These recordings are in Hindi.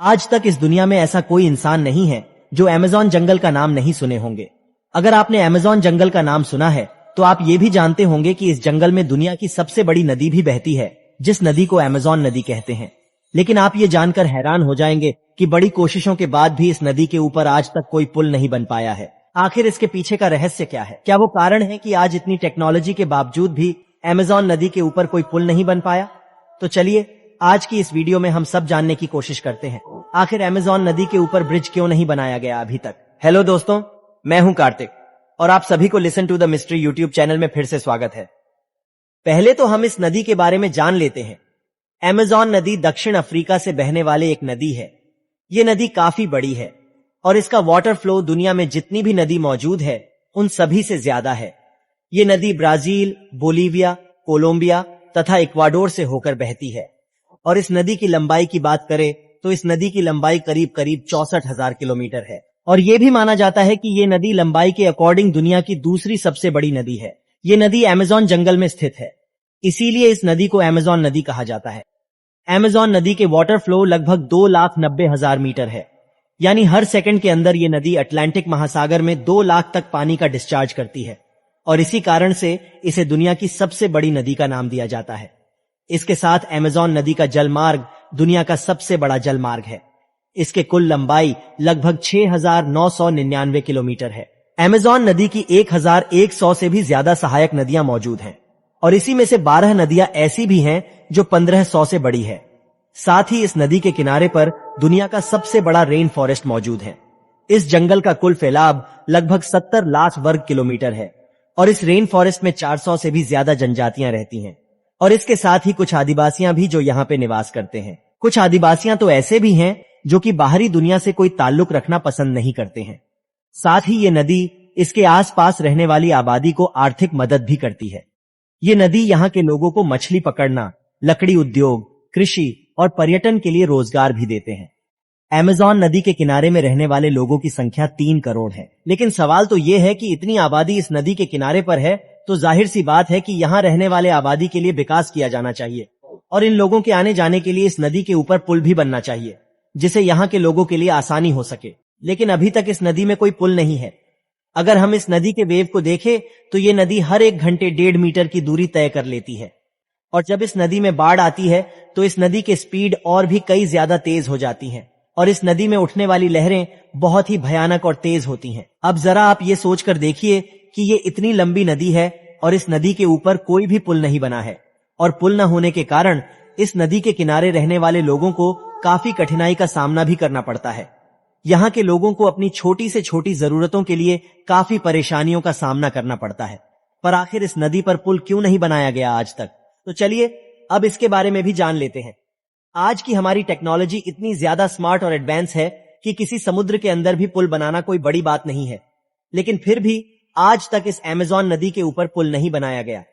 आज तक इस दुनिया में ऐसा कोई इंसान नहीं है जो अमेज़न जंगल का नाम नहीं सुने होंगे। अगर आपने अमेज़न जंगल का नाम सुना है तो आप ये भी जानते होंगे कि इस जंगल में दुनिया की सबसे बड़ी नदी भी बहती है, जिस नदी को अमेज़न नदी कहते हैं। लेकिन आप ये जानकर हैरान हो जाएंगे कि बड़ी कोशिशों के बाद भी इस नदी के ऊपर आज तक कोई पुल नहीं बन पाया है। आखिर इसके पीछे का रहस्य क्या है? क्या वो कारण है कि आज इतनी टेक्नोलॉजी के बावजूद भी अमेज़न नदी के ऊपर कोई पुल नहीं बन पाया? तो चलिए आज की इस वीडियो में हम सब जानने की कोशिश करते हैं, आखिर अमेज़न नदी के ऊपर ब्रिज क्यों नहीं बनाया गया अभी तक। हेलो दोस्तों, मैं हूं कार्तिक और आप सभी को listen to the mystery YouTube channel में फिर से स्वागत है। पहले तो हम इस नदी के बारे में जान लेते हैं। अमेज़न नदी दक्षिण अफ्रीका से बहने वाले एक नदी है। ये नदी काफी बड़ी है और इसका वाटर फ्लो दुनिया में जितनी भी नदी मौजूद है उन सभी से ज्यादा है। ये नदी ब्राजील, बोलीविया, कोलंबिया तथा इक्वाडोर से होकर बहती है और इस नदी की लंबाई की बात करें तो इस नदी की लंबाई करीब 64,000 किलोमीटर है और ये भी माना जाता है कि ये नदी लंबाई के अकॉर्डिंग दुनिया की दूसरी सबसे बड़ी नदी है। ये नदी अमेज़न जंगल में स्थित है, इसीलिए इस नदी को अमेज़न नदी कहा जाता है। अमेज़न नदी के वाटर फ्लो लगभग 2,90,000 मीटर है, यानी हर सेकंड के अंदर ये नदी अटलांटिक महासागर में 2 लाख तक पानी का डिस्चार्ज करती है और इसी कारण से इसे दुनिया की सबसे बड़ी नदी का नाम दिया जाता है। इसके साथ अमेज़न नदी का जलमार्ग दुनिया का सबसे बड़ा जलमार्ग है। इसके कुल लंबाई लगभग 6,999 किलोमीटर है। अमेज़न नदी की 1,100 से भी ज्यादा सहायक नदियां मौजूद हैं और इसी में से 12 नदियां ऐसी भी हैं जो 1,500 से बड़ी है। साथ ही इस नदी के किनारे पर दुनिया का सबसे बड़ा रेन फॉरेस्ट मौजूद है। इस जंगल का कुल फैलाव लगभग 70 लाख वर्ग किलोमीटर है और इस रेन फॉरेस्ट में 400 से भी ज्यादा जनजातियां रहती हैं और इसके साथ ही कुछ आदिवासियां भी जो यहाँ पे निवास करते हैं। कुछ आदिवासियां तो ऐसे भी हैं जो कि बाहरी दुनिया से कोई ताल्लुक रखना पसंद नहीं करते हैं। साथ ही ये नदी इसके आसपास रहने वाली आबादी को आर्थिक मदद भी करती है। ये नदी यहाँ के लोगों को मछली पकड़ना, लकड़ी उद्योग, कृषि और पर्यटन के लिए रोजगार भी देते हैं। अमेज़न नदी के किनारे में रहने वाले लोगों की संख्या 3 करोड़ है। लेकिन सवाल तो ये है कि इतनी आबादी इस नदी के किनारे पर है तो जाहिर सी बात है कि यहाँ रहने वाले आबादी के लिए विकास किया जाना चाहिए और इन लोगों के आने जाने के लिए इस नदी के ऊपर पुल भी बनना चाहिए जिससे यहाँ के लोगों के लिए आसानी हो सके। लेकिन अभी तक इस नदी में कोई पुल नहीं है। अगर हम इस नदी के वेव को देखें तो ये नदी हर 1 घंटे 1.5 मीटर की दूरी तय कर लेती है और जब इस नदी में बाढ़ आती है तो इस नदी की स्पीड और भी कई ज्यादा तेज हो जाती है और इस नदी में उठने वाली लहरें बहुत ही भयानक और तेज होती हैं। अब जरा आप ये सोचकर देखिए कि ये इतनी लंबी नदी है और इस नदी के ऊपर कोई भी पुल नहीं बना है और पुल न होने के कारण इस नदी के किनारे रहने वाले लोगों को काफी कठिनाई का सामना भी करना पड़ता है। यहाँ के लोगों को अपनी छोटी से छोटी जरूरतों के लिए काफी परेशानियों का सामना करना पड़ता है। पर आखिर इस नदी पर पुल क्यों नहीं बनाया गया आज तक? तो चलिए अब इसके बारे में भी जान लेते हैं। आज की हमारी टेक्नोलॉजी इतनी ज्यादा स्मार्ट और एडवांस है कि किसी समुद्र के अंदर भी पुल बनाना कोई बड़ी बात नहीं है, लेकिन फिर भी आज तक इस अमेज़न नदी के ऊपर पुल नहीं बनाया गया।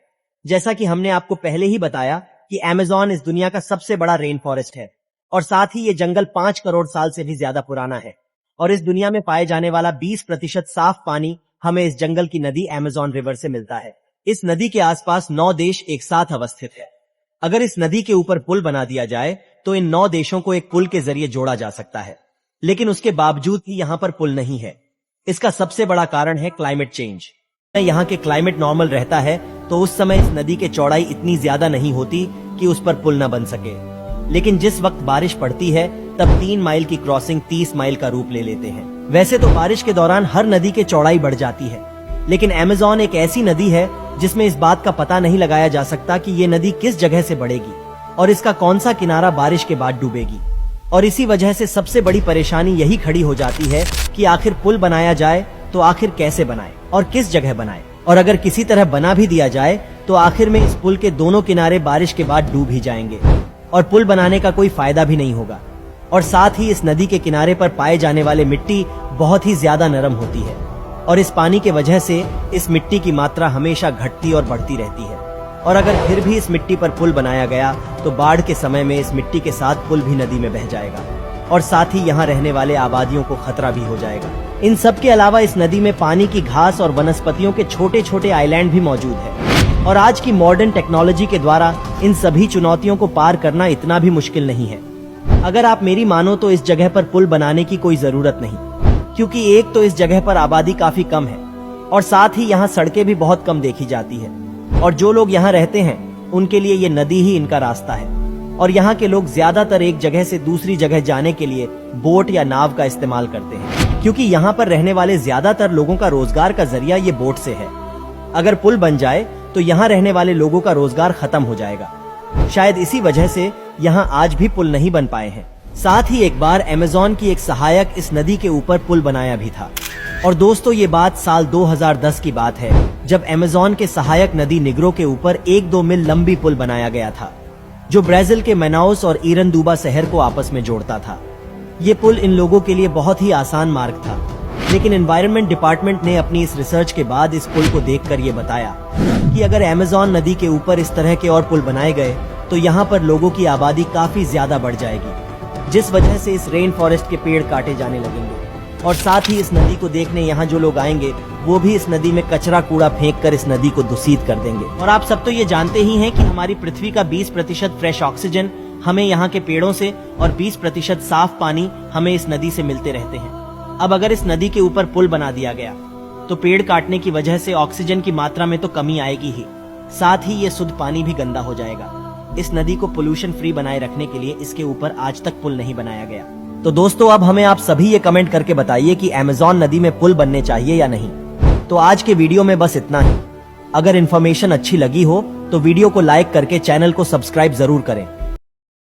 जैसा कि हमने आपको पहले ही बताया कि अमेज़न इस दुनिया का सबसे बड़ा रेन फॉरेस्ट है और साथ ही ये जंगल 5 करोड़ साल से भी ज्यादा पुराना है और इस दुनिया में पाए जाने वाला 20% साफ पानी हमें इस जंगल की नदी अमेज़न रिवर से मिलता है। इस नदी के आसपास 9 देश एक साथ अवस्थित है। अगर इस नदी के ऊपर पुल बना दिया जाए तो इन 9 देशों को एक पुल के जरिए जोड़ा जा सकता है, लेकिन उसके बावजूद भी यहाँ पर पुल नहीं है। इसका सबसे बड़ा कारण है क्लाइमेट चेंज। यहाँ के क्लाइमेट नॉर्मल रहता है तो उस समय इस नदी की चौड़ाई इतनी ज्यादा नहीं होती कि उस पर पुल न बन सके, लेकिन जिस वक्त बारिश पड़ती है तब 3 माइल की क्रॉसिंग 30 माइल का रूप ले लेते हैं। वैसे तो बारिश के दौरान हर नदी की चौड़ाई बढ़ जाती है, लेकिन अमेज़न एक ऐसी नदी है जिसमें इस बात का पता नहीं लगाया जा सकता कि ये नदी किस जगह से बढ़ेगी और इसका कौन सा किनारा बारिश के बाद डूबेगी। और इसी वजह से सबसे बड़ी परेशानी यही खड़ी हो जाती है कि आखिर पुल बनाया जाए तो आखिर कैसे बनाए और किस जगह बनाए, और अगर किसी तरह बना भी दिया जाए तो आखिर में इस पुल के दोनों किनारे बारिश के बाद डूब ही जाएंगे और पुल बनाने का कोई फायदा भी नहीं होगा। और साथ ही इस नदी के किनारे पर पाए जाने वाले मिट्टी बहुत ही ज्यादा नरम होती है और इस पानी के वजह से इस मिट्टी की मात्रा हमेशा घटती और बढ़ती रहती है और अगर फिर भी इस मिट्टी पर पुल बनाया गया तो बाढ़ के समय में इस मिट्टी के साथ पुल भी नदी में बह जाएगा और साथ ही यहाँ रहने वाले आबादियों को खतरा भी हो जाएगा। इन सब के अलावा इस नदी में पानी की घास और वनस्पतियों के छोटे छोटे आइलैंड भी मौजूद है और आज की मॉडर्न टेक्नोलॉजी के द्वारा इन सभी चुनौतियों को पार करना इतना भी मुश्किल नहीं है। अगर आप मेरी मानो तो इस जगह पर पुल बनाने की कोई जरूरत नहीं, क्योंकि एक तो इस जगह पर आबादी काफी कम है और साथ ही यहाँ सड़कें भी बहुत कम देखी जाती है, और जो लोग यहाँ रहते हैं उनके लिए ये नदी ही इनका रास्ता है। और यहाँ के लोग ज्यादातर एक जगह से दूसरी जगह जाने के लिए बोट या नाव का इस्तेमाल करते हैं, क्योंकि यहाँ पर रहने वाले ज्यादातर लोगों का रोजगार का जरिया ये बोट से है। अगर पुल बन जाए तो यहाँ रहने वाले लोगों का रोजगार खत्म हो जाएगा। शायद इसी वजह से यहाँ आज भी पुल नहीं बन पाए हैं। साथ ही एक बार अमेज़न की एक सहायक इस नदी के ऊपर पुल बनाया भी था। और दोस्तों, ये बात साल 2010 की बात है, जब अमेज़न के सहायक नदी निग्रो के ऊपर 1-2 मील लंबी पुल बनाया गया था, जो ब्राजील के मनाउस और इरंदुबा शहर को आपस में जोड़ता था। ये पुल इन लोगों के लिए बहुत ही आसान मार्ग था, लेकिन एनवायरनमेंट डिपार्टमेंट ने अपनी इस रिसर्च के बाद इस पुल को देखकर ये बताया कि अगर अमेज़न नदी के ऊपर इस तरह के और पुल बनाए गए तो यहाँ पर लोगों की आबादी काफी ज्यादा बढ़ जाएगी, जिस वजह से इस रेन फॉरेस्ट के पेड़ काटे जाने लगेंगे। और साथ ही इस नदी को देखने यहाँ जो लोग आएंगे वो भी इस नदी में कचरा कूड़ा फेंक कर इस नदी को दूषित कर देंगे। और आप सब तो ये जानते ही हैं कि हमारी पृथ्वी का 20% फ्रेश ऑक्सीजन हमें यहाँ के पेड़ों से और 20% साफ पानी हमें इस नदी से मिलते रहते हैं। अब अगर इस नदी के ऊपर पुल बना दिया गया तो पेड़ काटने की वजह से ऑक्सीजन की मात्रा में तो कमी आएगी ही, साथ ही ये शुद्ध पानी भी गंदा हो जाएगा। इस नदी को पोल्यूशन फ्री बनाए रखने के लिए इसके ऊपर आज तक पुल नहीं बनाया गया। तो दोस्तों, अब हमें आप सभी ये कमेंट करके बताइए कि अमेज़न नदी में पुल बनने चाहिए या नहीं। तो आज के वीडियो में बस इतना ही। अगर इन्फॉर्मेशन अच्छी लगी हो तो वीडियो को लाइक करके चैनल को सब्सक्राइब जरूर करें।